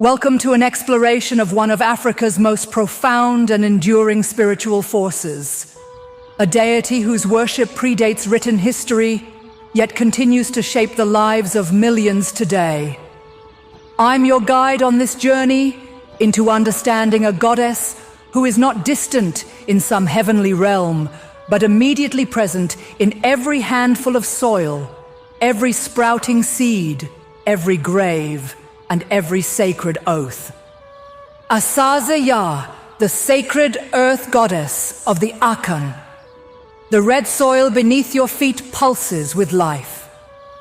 Welcome to an exploration of one of Africa's most profound and enduring spiritual forces. A deity whose worship predates written history, yet continues to shape the lives of millions today. I'm your guide on this journey into understanding a goddess who is not distant in some heavenly realm, but immediately present in every handful of soil, every sprouting seed, every grave, and every sacred oath. Asaase Yaa, the sacred earth goddess of the Akan. The red soil beneath your feet pulses with life.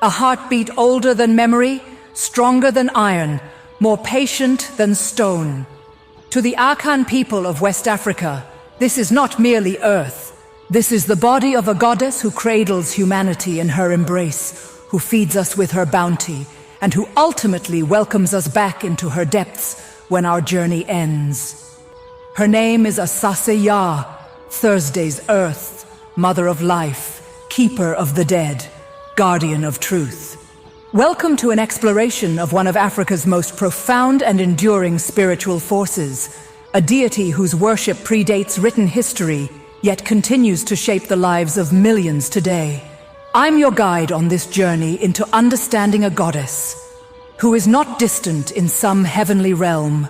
A heartbeat older than memory, stronger than iron, more patient than stone. To the Akan people of West Africa, this is not merely earth. This is the body of a goddess who cradles humanity in her embrace, who feeds us with her bounty, and who ultimately welcomes us back into her depths when our journey ends. Her name is Asaase Yaa, Thursday's earth, mother of life, keeper of the dead, guardian of truth. Welcome to an exploration of one of Africa's most profound and enduring spiritual forces, a deity whose worship predates written history, yet continues to shape the lives of millions today. I'm your guide on this journey into understanding a goddess who is not distant in some heavenly realm,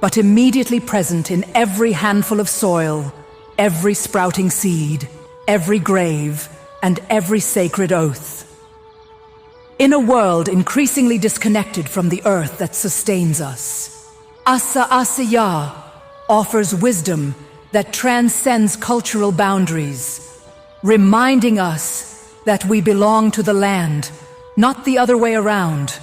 but immediately present in every handful of soil, every sprouting seed, every grave, and every sacred oath. In a world increasingly disconnected from the earth that sustains us, Asaase Yaa offers wisdom that transcends cultural boundaries, reminding us that we belong to the land, not the other way around.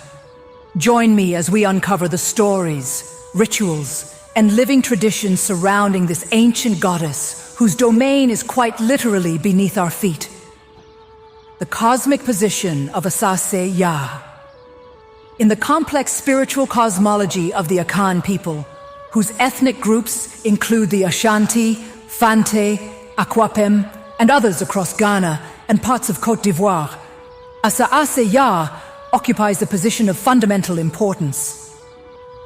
Join me as we uncover the stories, rituals, and living traditions surrounding this ancient goddess whose domain is quite literally beneath our feet. The cosmic position of Asaase Yaa. In the complex spiritual cosmology of the Akan people, whose ethnic groups include the Ashanti, Fante, Akwapem, and others across Ghana and parts of Côte d'Ivoire, Asaase Yaa occupies a position of fundamental importance.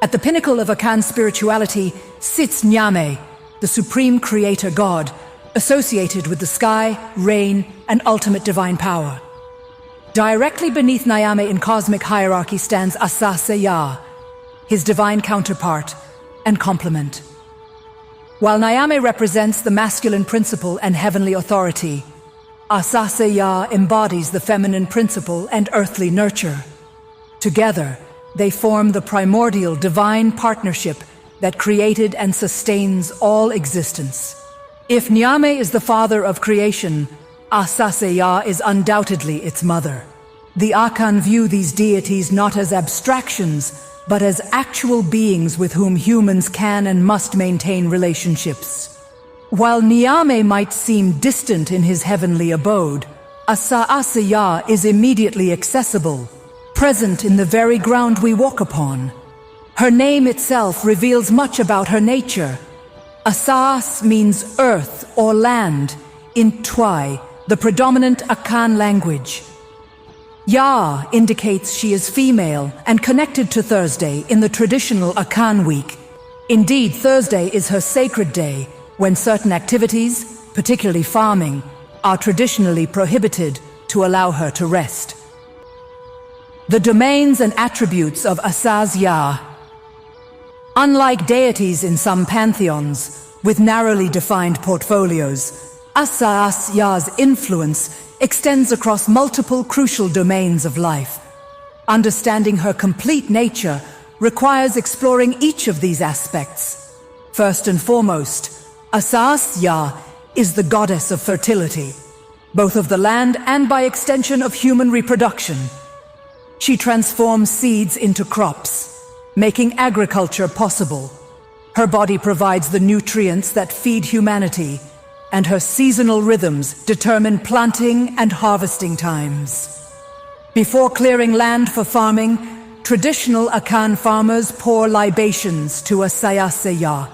At the pinnacle of Akan spirituality sits Nyame, the supreme creator god, associated with the sky, rain, and ultimate divine power. Directly beneath Nyame in cosmic hierarchy stands Asaase Yaa, his divine counterpart and complement. While Nyame represents the masculine principle and heavenly authority, Asaase Yaa embodies the feminine principle and earthly nurture. Together, they form the primordial divine partnership that created and sustains all existence. If Nyame is the father of creation, Asaase Yaa is undoubtedly its mother. The Akan view these deities not as abstractions, but as actual beings with whom humans can and must maintain relationships. While Nyame might seem distant in his heavenly abode, Asaase Yaa is immediately accessible, present in the very ground we walk upon. Her name itself reveals much about her nature. Asaase means earth or land in Twai, the predominant Akan language. Yaa indicates she is female and connected to Thursday in the traditional Akan week. Indeed, Thursday is her sacred day, when certain activities, particularly farming, are traditionally prohibited to allow her to rest. The domains and attributes of Asaase Yaa. Unlike deities in some pantheons, with narrowly defined portfolios, Asaase Yaa's influence extends across multiple crucial domains of life. Understanding her complete nature requires exploring each of these aspects. First and foremost, Asaase Yaa is the goddess of fertility, both of the land and by extension of human reproduction. She transforms seeds into crops, making agriculture possible. Her body provides the nutrients that feed humanity, and her seasonal rhythms determine planting and harvesting times. Before clearing land for farming, traditional Akan farmers pour libations to Asaase Yaa,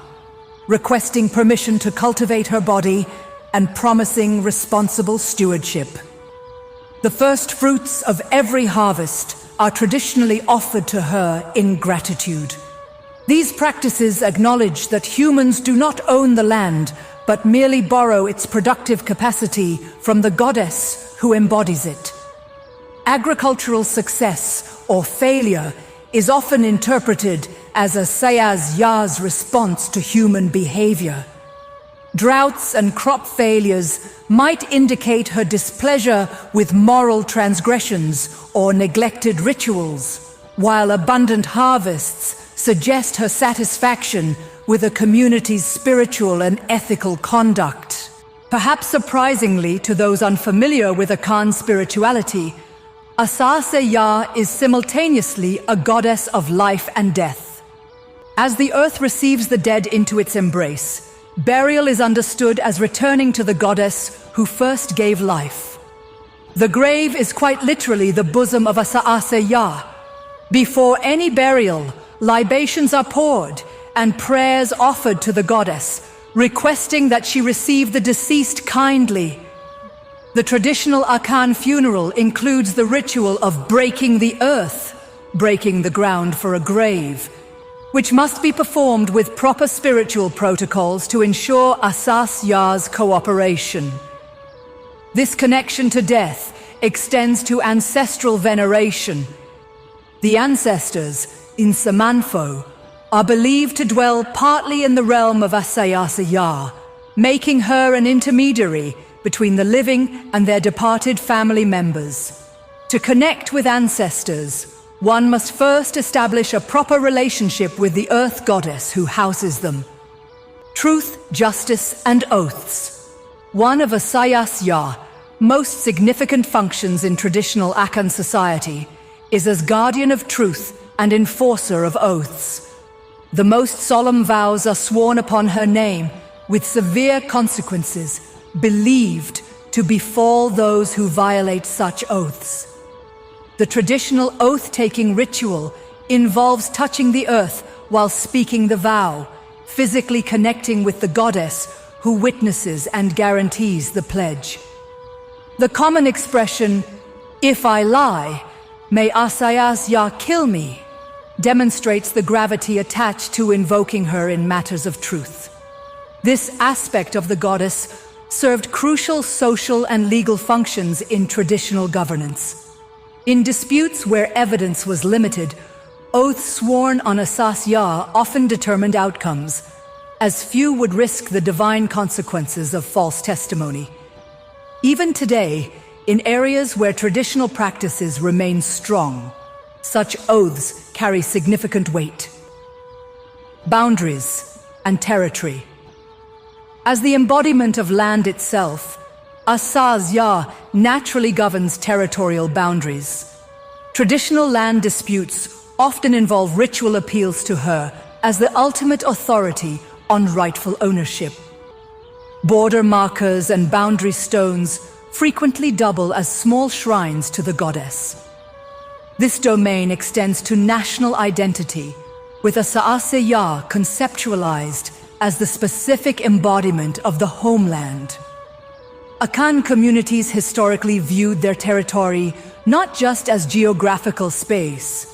requesting permission to cultivate her body and promising responsible stewardship. The first fruits of every harvest are traditionally offered to her in gratitude. These practices acknowledge that humans do not own the land, but merely borrow its productive capacity from the goddess who embodies it. Agricultural success or failure is often interpreted as Asaase Yaa's response to human behavior. Droughts and crop failures might indicate her displeasure with moral transgressions or neglected rituals, while abundant harvests suggest her satisfaction with a community's spiritual and ethical conduct. Perhaps surprisingly to those unfamiliar with Akan spirituality, Asaase Yaa is simultaneously a goddess of life and death. As the earth receives the dead into its embrace, burial is understood as returning to the goddess who first gave life. The grave is quite literally the bosom of Asaase Yaa. Before any burial, libations are poured and prayers offered to the goddess, requesting that she receive the deceased kindly. The traditional Akan funeral includes the ritual of breaking the earth, breaking the ground for a grave, which must be performed with proper spiritual protocols to ensure Asaase Yaa's cooperation. This connection to death extends to ancestral veneration. The ancestors, in Samanfo, are believed to dwell partly in the realm of Asaase Yaa, making her an intermediary between the living and their departed family members. To connect with ancestors, one must first establish a proper relationship with the earth goddess who houses them. Truth, justice, and oaths. One of Asaase Yaa's most significant functions in traditional Akan society is as guardian of truth and enforcer of oaths. The most solemn vows are sworn upon her name, with severe consequences believed to befall those who violate such oaths. The traditional oath-taking ritual involves touching the earth while speaking the vow, physically connecting with the goddess who witnesses and guarantees the pledge. The common expression, "If I lie, may Asaase Yaa kill me," demonstrates the gravity attached to invoking her in matters of truth. This aspect of the goddess served crucial social and legal functions in traditional governance. In disputes where evidence was limited, oaths sworn on Asaase Yaa often determined outcomes, as few would risk the divine consequences of false testimony. Even today, in areas where traditional practices remain strong, such oaths carry significant weight. Boundaries and territory. As the embodiment of land itself, Asaase Yaa naturally governs territorial boundaries. Traditional land disputes often involve ritual appeals to her as the ultimate authority on rightful ownership. Border markers and boundary stones frequently double as small shrines to the goddess. This domain extends to national identity, with Asaase Yaa conceptualized as the specific embodiment of the homeland. Akan communities historically viewed their territory not just as geographical space,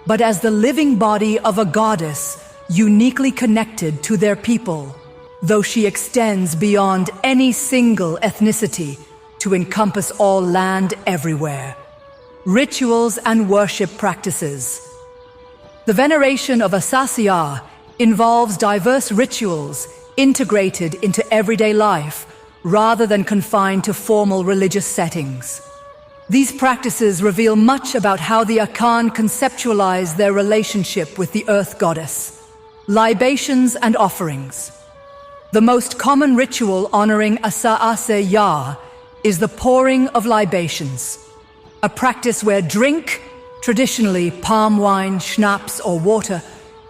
but as the living body of a goddess uniquely connected to their people, though she extends beyond any single ethnicity to encompass all land everywhere. Rituals and worship practices. The veneration of Asaase Yaa involves diverse rituals integrated into everyday life rather than confined to formal religious settings. These practices reveal much about how the Akan conceptualize their relationship with the earth goddess. Libations and offerings. The most common ritual honoring Asaase Yaa is the pouring of libations, a practice where drink, traditionally palm wine, schnapps, or water,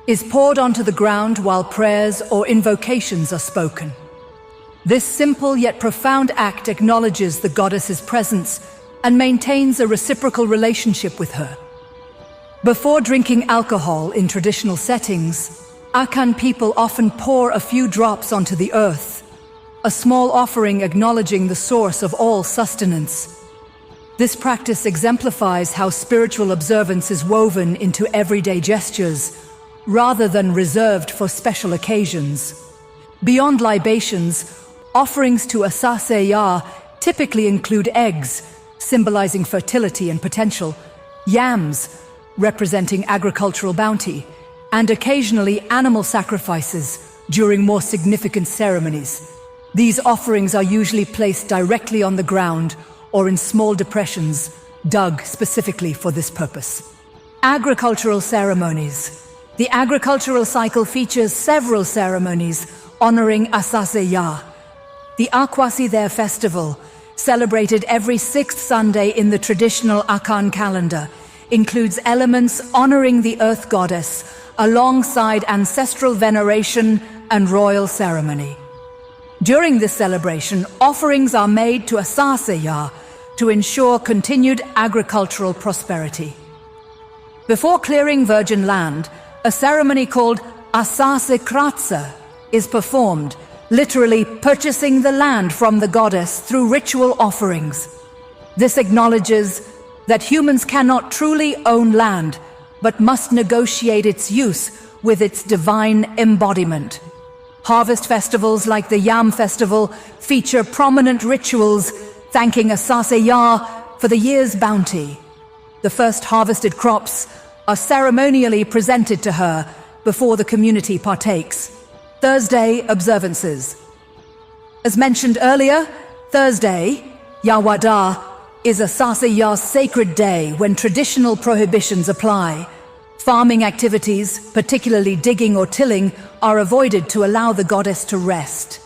is poured onto the ground while prayers or invocations are spoken. This simple yet profound act acknowledges the goddess's presence and maintains a reciprocal relationship with her. Before drinking alcohol in traditional settings, Akan people often pour a few drops onto the earth, a small offering acknowledging the source of all sustenance. This practice exemplifies how spiritual observance is woven into everyday gestures, rather than reserved for special occasions. Beyond libations, offerings to Asaase Yaa typically include eggs, symbolizing fertility and potential, yams, representing agricultural bounty, and occasionally animal sacrifices during more significant ceremonies. These offerings are usually placed directly on the ground or in small depressions dug specifically for this purpose. Agricultural ceremonies. The agricultural cycle features several ceremonies honoring Asaase Yaa. The Asaase Yaa festival, celebrated every sixth Sunday in the traditional Akan calendar, includes elements honoring the earth goddess alongside ancestral veneration and royal ceremony. During this celebration, offerings are made to Asaase Yaa to ensure continued agricultural prosperity. Before clearing virgin land, a ceremony called Asaase Yaa is performed, literally purchasing the land from the goddess through ritual offerings. This acknowledges that humans cannot truly own land, but must negotiate its use with its divine embodiment. Harvest festivals like the Yam Festival feature prominent rituals thanking Asaase Yaa for the year's bounty. The first harvested crops are ceremonially presented to her before the community partakes. Thursday observances. As mentioned earlier, Thursday, Yawada, is Asaase Yaa's sacred day when traditional prohibitions apply. Farming activities, particularly digging or tilling, are avoided to allow the goddess to rest.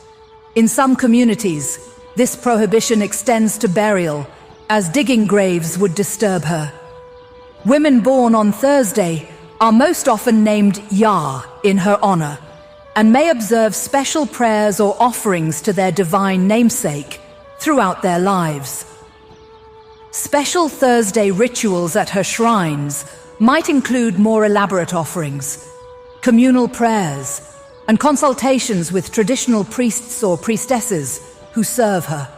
In some communities, this prohibition extends to burial, as digging graves would disturb her. Women born on Thursday are most often named Yaa in her honor, and may observe special prayers or offerings to their divine namesake throughout their lives. Special Thursday rituals at her shrines might include more elaborate offerings, communal prayers, and consultations with traditional priests or priestesses who serve her.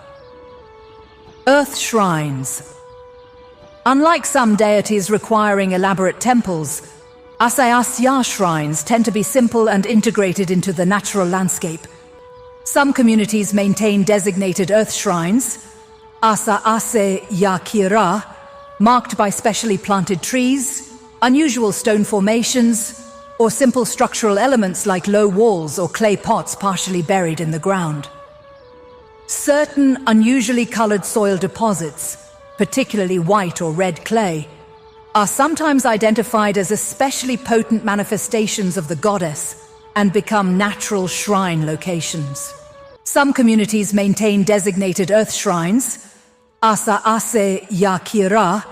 Earth shrines. Unlike some deities requiring elaborate temples, Asaase Yaa shrines tend to be simple and integrated into the natural landscape. Some communities maintain designated earth shrines, Asaase Yaa, marked by specially planted trees, unusual stone formations, or simple structural elements like low walls or clay pots partially buried in the ground. Certain unusually colored soil deposits, particularly white or red clay, are sometimes identified as especially potent manifestations of the goddess and become natural shrine locations. Some communities maintain designated earth shrines, Asaase Yaa,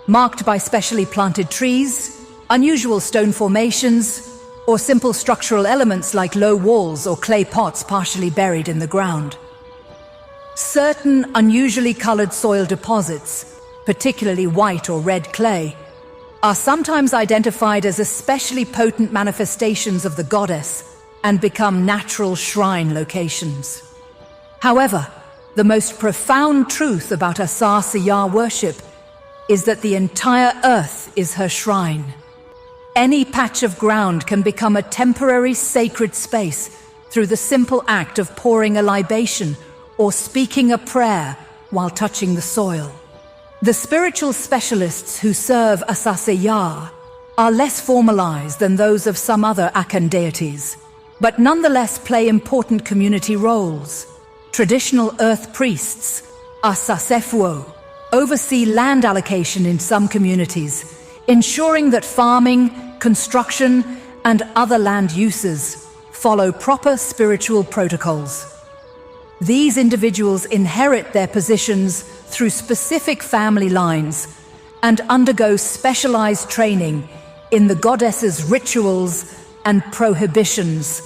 marked by specially planted trees, unusual stone formations, or simple structural elements like low walls or clay pots partially buried in the ground. Certain unusually colored soil deposits, particularly white or red clay, are sometimes identified as especially potent manifestations of the goddess and become natural shrine locations. However, the most profound truth about Asaase Yaa worship is that the entire earth is her shrine. Any patch of ground can become a temporary sacred space through the simple act of pouring a libation or speaking a prayer while touching the soil. The spiritual specialists who serve Asaase Yaa are less formalized than those of some other Akan deities, but nonetheless play important community roles. Traditional earth priests, Asasefo, oversee land allocation in some communities, ensuring that farming, construction, and other land uses follow proper spiritual protocols. These individuals inherit their positions through specific family lines and undergo specialized training in the goddess's rituals and prohibitions.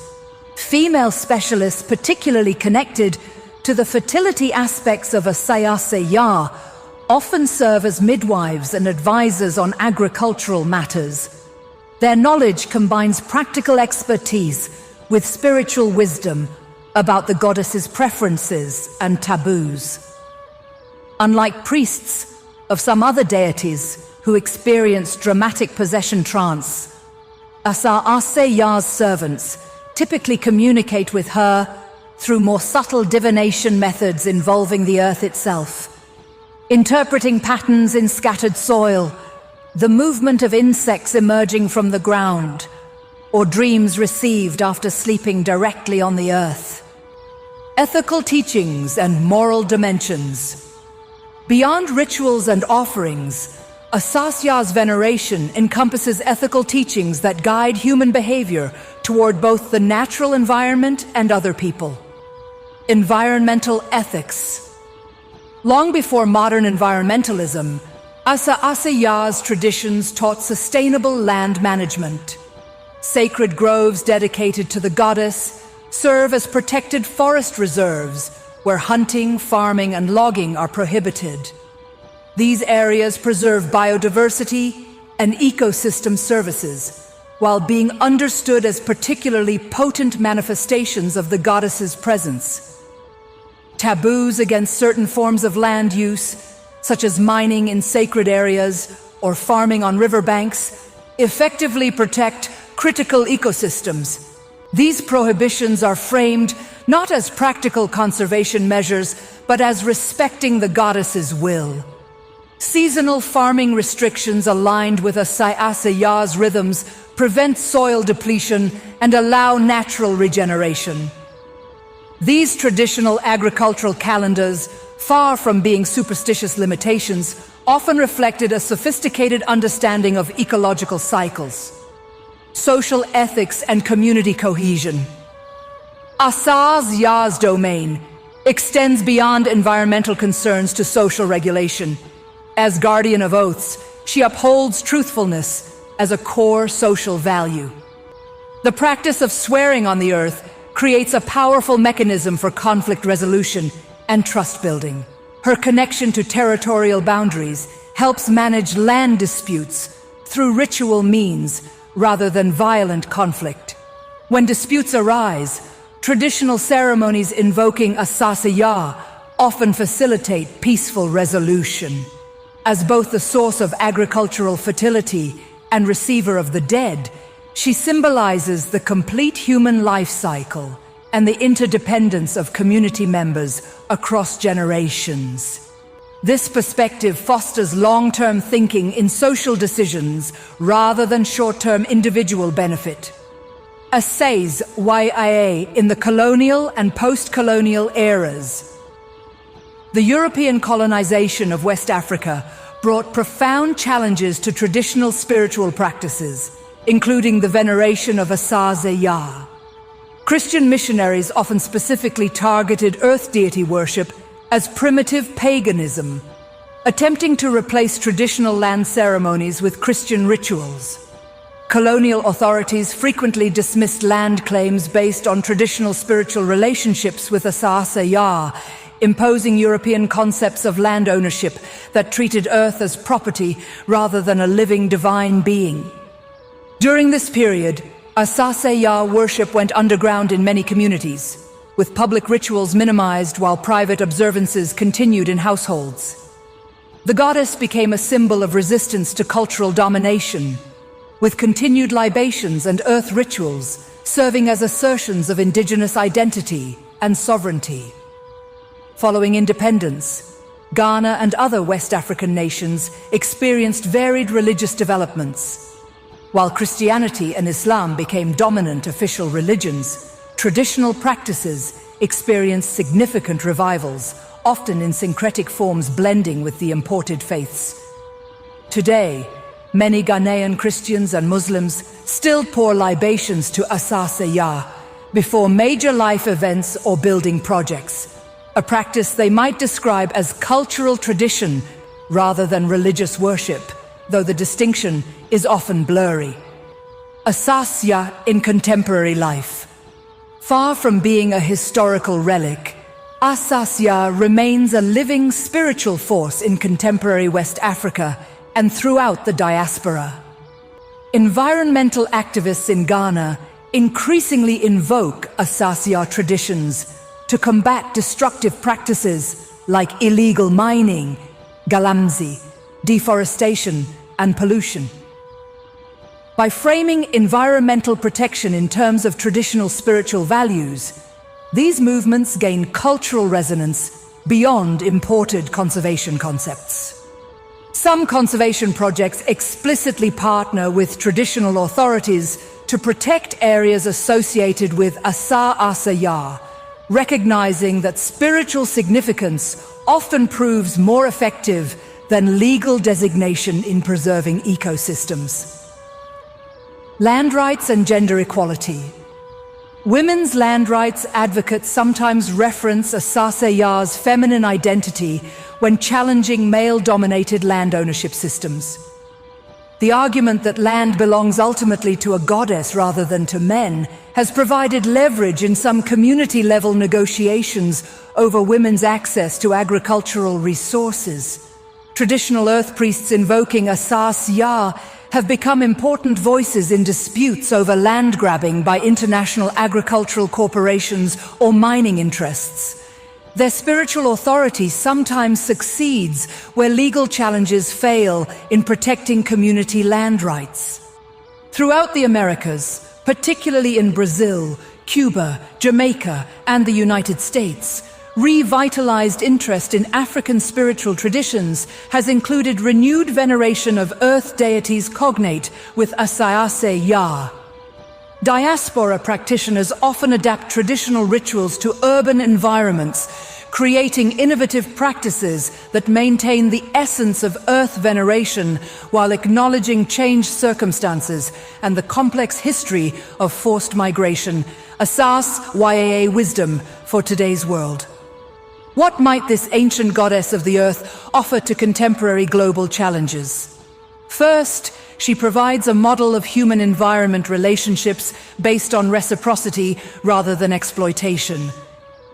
Female specialists particularly connected to the fertility aspects of Asaase Yaa often serve as midwives and advisors on agricultural matters. Their knowledge combines practical expertise with spiritual wisdom about the goddess's preferences and taboos. Unlike priests of some other deities who experience dramatic possession trance, Asaase Yaa's servants typically communicate with her through more subtle divination methods involving the earth itself, interpreting patterns in scattered soil, the movement of insects emerging from the ground, or dreams received after sleeping directly on the earth. Ethical teachings and moral dimensions. Beyond rituals and offerings, Asaase Yaa's veneration encompasses ethical teachings that guide human behavior toward both the natural environment and other people. Environmental ethics. Long before modern environmentalism, Asaase Yaa's traditions taught sustainable land management. Sacred groves dedicated to the goddess serve as protected forest reserves where hunting, farming, and logging are prohibited. These areas preserve biodiversity and ecosystem services, while being understood as particularly potent manifestations of the goddess's presence. Taboos against certain forms of land use, such as mining in sacred areas or farming on riverbanks, effectively protect critical ecosystems. These prohibitions are framed not as practical conservation measures, but as respecting the goddess's will. Seasonal farming restrictions aligned with Asaase Yaa's rhythms prevent soil depletion and allow natural regeneration. These traditional agricultural calendars, far from being superstitious limitations, often reflected a sophisticated understanding of ecological cycles. Social ethics and community cohesion. Asaase Yaa's domain extends beyond environmental concerns to social regulation. As guardian of oaths, she upholds truthfulness as a core social value. The practice of swearing on the earth creates a powerful mechanism for conflict resolution and trust building. Her connection to territorial boundaries helps manage land disputes through ritual means rather than violent conflict. When disputes arise, traditional ceremonies invoking Asaase Yaa often facilitate peaceful resolution. As both the source of agricultural fertility and receiver of the dead, she symbolizes the complete human life cycle and the interdependence of community members across generations. This perspective fosters long-term thinking in social decisions rather than short-term individual benefit. Asaase Yaa in the colonial and post-colonial eras. The European colonization of West Africa brought profound challenges to traditional spiritual practices, including the veneration of Asaase Yaa. Christian missionaries often specifically targeted earth deity worship as primitive paganism, attempting to replace traditional land ceremonies with Christian rituals. Colonial authorities frequently dismissed land claims based on traditional spiritual relationships with Asaase Yaa, imposing European concepts of land ownership that treated earth as property rather than a living divine being. During this period, Asaase Yaa worship went underground in many communities, with public rituals minimized while private observances continued in households. The goddess became a symbol of resistance to cultural domination, with continued libations and earth rituals serving as assertions of indigenous identity and sovereignty. Following independence, Ghana and other West African nations experienced varied religious developments. While Christianity and Islam became dominant official religions, traditional practices experienced significant revivals, often in syncretic forms blending with the imported faiths. Today, many Ghanaian Christians and Muslims still pour libations to Asaase Yaa before major life events or building projects, a practice they might describe as cultural tradition rather than religious worship, though the distinction is often blurry. Asaase Yaa in contemporary life. Far from being a historical relic, Asaase Yaa remains a living spiritual force in contemporary West Africa and throughout the diaspora. Environmental activists in Ghana increasingly invoke Asaase Yaa traditions to combat destructive practices like illegal mining, galamsey, deforestation, and pollution. By framing environmental protection in terms of traditional spiritual values, these movements gain cultural resonance beyond imported conservation concepts. Some conservation projects explicitly partner with traditional authorities to protect areas associated with Asaase Yaa, recognizing that spiritual significance often proves more effective than legal designation in preserving ecosystems. Land rights and gender equality. Women's land rights advocates sometimes reference Asaase Yaa's feminine identity when challenging male-dominated land ownership systems. The argument that land belongs ultimately to a goddess rather than to men has provided leverage in some community-level negotiations over women's access to agricultural resources. Traditional earth priests invoking Asaase Yaa have become important voices in disputes over land grabbing by international agricultural corporations or mining interests. Their spiritual authority sometimes succeeds where legal challenges fail in protecting community land rights. Throughout the Americas, particularly in Brazil, Cuba, Jamaica, and the United States, revitalized interest in African spiritual traditions has included renewed veneration of earth deities cognate with Asaase Yaa. Diaspora practitioners often adapt traditional rituals to urban environments, creating innovative practices that maintain the essence of earth veneration while acknowledging changed circumstances and the complex history of forced migration. Asaase Yaa wisdom for today's world. What might this ancient goddess of the earth offer to contemporary global challenges? First, she provides a model of human-environment relationships based on reciprocity rather than exploitation.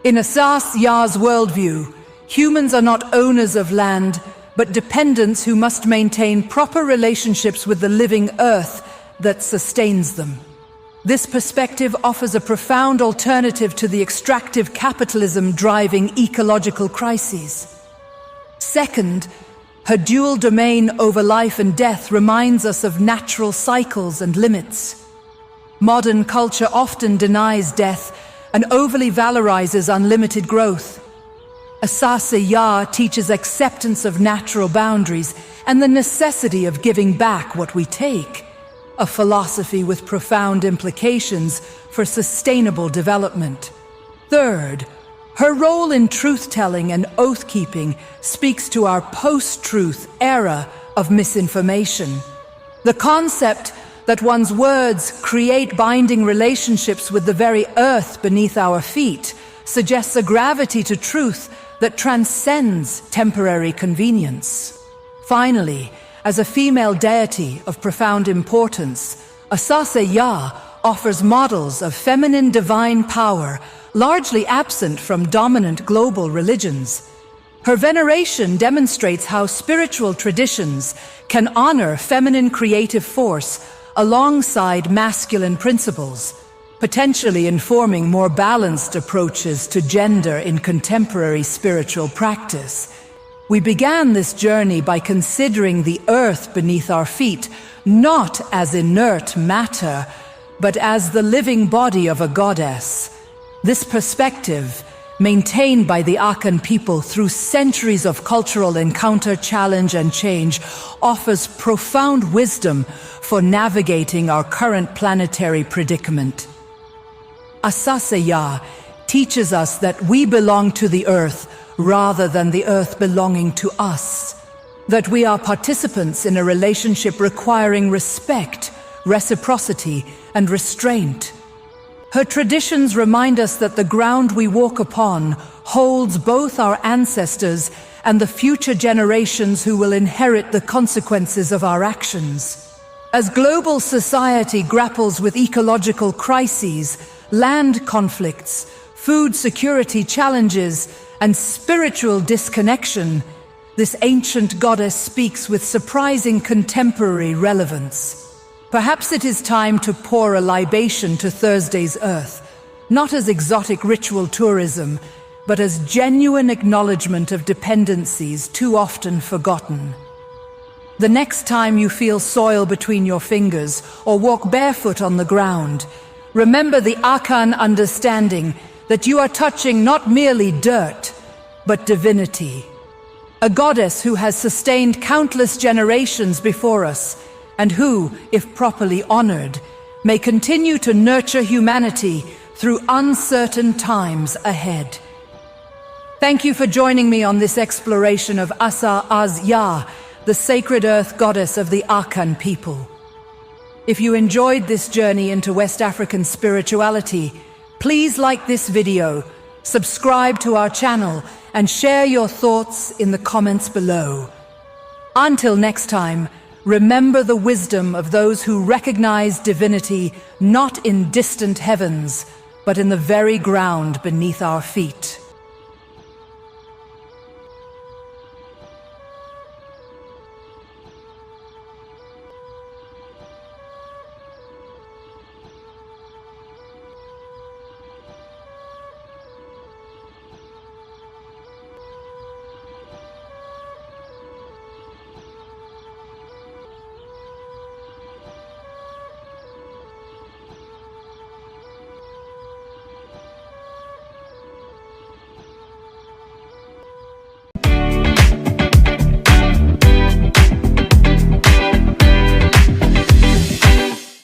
In Asaase Yaa's worldview, humans are not owners of land, but dependents who must maintain proper relationships with the living earth that sustains them. This perspective offers a profound alternative to the extractive capitalism driving ecological crises. Second, her dual domain over life and death reminds us of natural cycles and limits. Modern culture often denies death and overly valorizes unlimited growth. Asaase Yaa teaches acceptance of natural boundaries and the necessity of giving back what we take, a philosophy with profound implications for sustainable development. Third, her role in truth-telling and oath-keeping speaks to our post-truth era of misinformation. The concept that one's words create binding relationships with the very earth beneath our feet suggests a gravity to truth that transcends temporary convenience. Finally, as a female deity of profound importance, Asaase Yaa offers models of feminine divine power largely absent from dominant global religions. Her veneration demonstrates how spiritual traditions can honor feminine creative force alongside masculine principles, potentially informing more balanced approaches to gender in contemporary spiritual practice. We began this journey by considering the earth beneath our feet not as inert matter, but as the living body of a goddess. This perspective, maintained by the Akan people through centuries of cultural encounter, challenge, and change, offers profound wisdom for navigating our current planetary predicament. Asaase Yaa teaches us that we belong to the earth rather than the earth belonging to us, that we are participants in a relationship requiring respect, reciprocity, and restraint. Her traditions remind us that the ground we walk upon holds both our ancestors and the future generations who will inherit the consequences of our actions. As global society grapples with ecological crises, land conflicts, food security challenges, and spiritual disconnection, this ancient goddess speaks with surprising contemporary relevance. Perhaps it is time to pour a libation to Thursday's earth, not as exotic ritual tourism, but as genuine acknowledgement of dependencies too often forgotten. The next time you feel soil between your fingers or walk barefoot on the ground, remember the Akan understanding that you are touching not merely dirt, but divinity. A goddess who has sustained countless generations before us, and who, if properly honored, may continue to nurture humanity through uncertain times ahead. Thank you for joining me on this exploration of Asaase Yaa, the sacred earth goddess of the Akan people. If you enjoyed this journey into West African spirituality, please like this video, subscribe to our channel, and share your thoughts in the comments below. Until next time, remember the wisdom of those who recognize divinity not in distant heavens, but in the very ground beneath our feet.